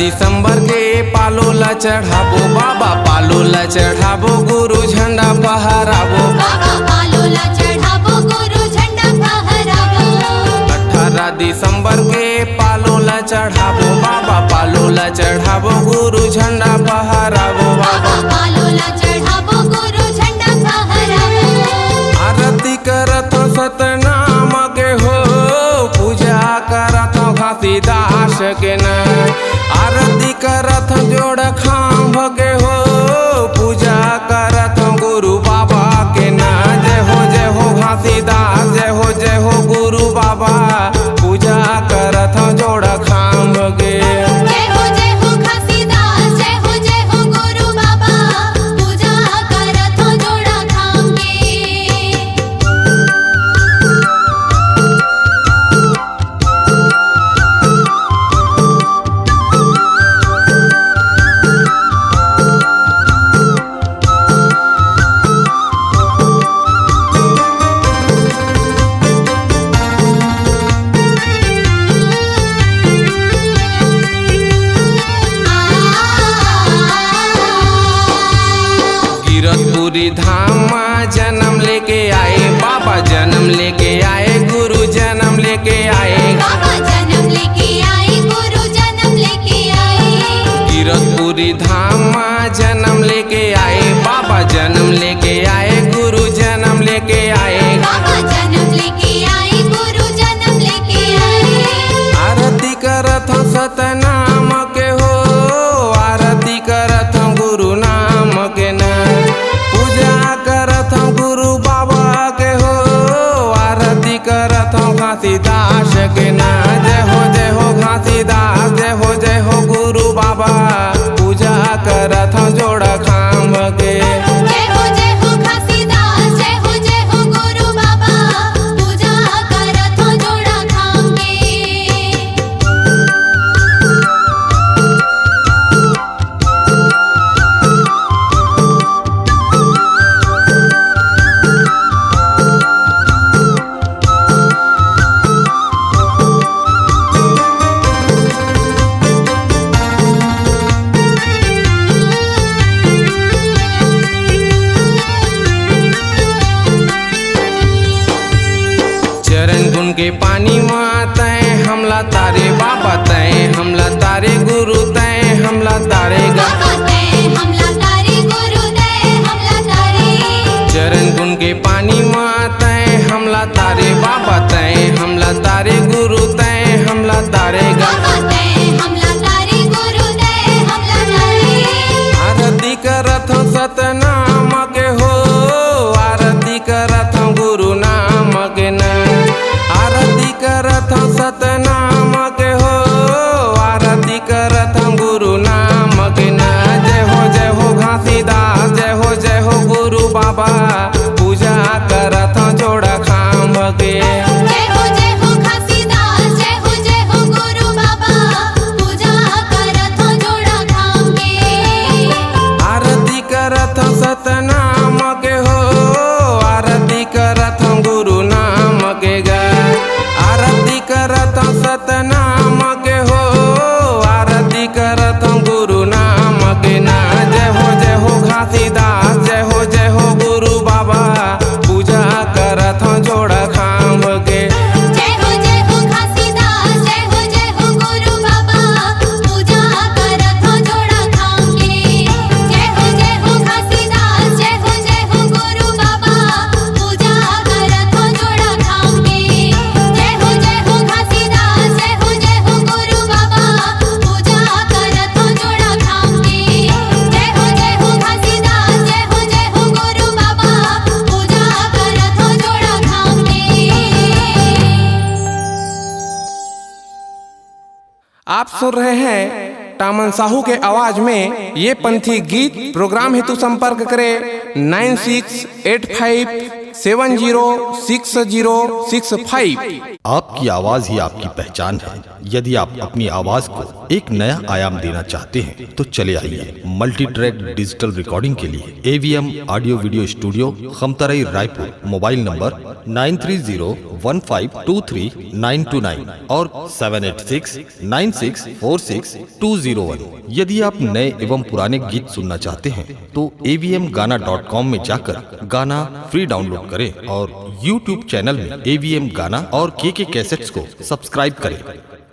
दिसंबर के पालो ला चढ़ाबो बाबा, पालो ला चढ़ाबो गुरु झंडा फहराबो बाबा, पालो ला चढ़ाबो गुरु झंडा फहराबो। 18 दिसंबर के पालो ला चढ़ाबो बाबा, पालो ला चढ़ाबो गुरु झंडा फहराबो बाबा, पालो ला चढ़ाबो गुरु झंडा फहराबो। आरती करत सतनाम के हो, पूजा करत घासीदास के न, आरती करत जोड़ खांभ के हो, पूजा करत गुरु बाबा के न। जय हो घासीदास, जय हो गुरु बाबा, पूजा करत जोड़ खांभ के। जय हो घासीदास, जय हो गुरु बाबा, पूजा करत जोड़ा खाम के। गिरतपुरी धाम जन्म लेके आए बाबा, जन्म लेके आए गुरु जन्म लेके आए, बाबा जन्म लेके आए, गुरु जन्म लेके आए। गिरतपुरी धाम जन्म लेके आए बाबा, जन्म लेके आए गुरु जन्म लेके आए, बाबा जन्म लेके आए, गुरु जन्म लेके आए। आरती करत सतनाम के हो, आरती करत गुरु नाम के न, पूजा करत गुरु बाबा के हो, आरती करत घासीदास के न। जय हो घासीदास, जय हो गुरु बाबा, पूजा करत जोड़ खांभ के। जय हो घासीदास, जय हो गुरु बाबा, पूजा करत जोड़ा खाम के। चरण गुन के पानी में तय हमला तारे बाबा, तय हमला तारे गुरु, तय हमला तारे बाबा तय हमला तारे, गुरु तय हमला तारे। चरण गुन के पानी में तय हमला तारे बाबा, तय हमला तारे गुरु, तय हमला तारे बाबा तय हमला तारे, गुरु तय हमला तारे। आरती करत सतनाम के हो, आरती करत गुरु नाम के न, आरती करत सतनाम के हो, आरती करत गुरु नाम के न। जय हो घासीदास, जय हो गुरु बाबा, पूजा करत जोड़ खांभ के। जय हो घासीदास, जय हो गुरु बाबा, पूजा करत जोड़ा खाम के। आरती करत सतनाम के हो, आरती करत गुरु नाम के गा, आरती करत सतनाम के हो, आरती करत गुरु नाम के ना। जय हो घासीदास, जय हो गुरु बाबा, पूजा करत जोड़ खांभ के। जय हो घासीदास, जय हो गुरु बाबा, पूजा करत जोड़ा खाम के। जय हो घासीदास, जय हो गुरु बाबा, पूजा करत जोड़ा खाम के। जय हो घासीदास, जय हो गुरु बाबा, पूजा करत जोड़ा खाम के। जय हो घासीदास, जय हो गुरु बाबा, पूजा करत जोड़ा खाम के। आप सुन रहे हैं टामन साहू के आवाज में ये पंथी गीत। प्रोग्राम हेतु संपर्क करें 9685706065। आपकी आवाज ही आपकी पहचान है। यदि आप अपनी आवाज को एक नया आयाम देना चाहते हैं तो चले आइए मल्टी ट्रैक डिजिटल रिकॉर्डिंग के लिए AVM audio video studio Khamtarai Raipur. Mobile number 9301523929 और 7869646201। यदि आप नए एवं पुराने गीत सुनना चाहते हैं तो avmgana.com में जाकर गाना फ्री डाउनलोड करें और YouTube चैनल में AVM गाना और KK कैसेट्स को सब्सक्राइब करें।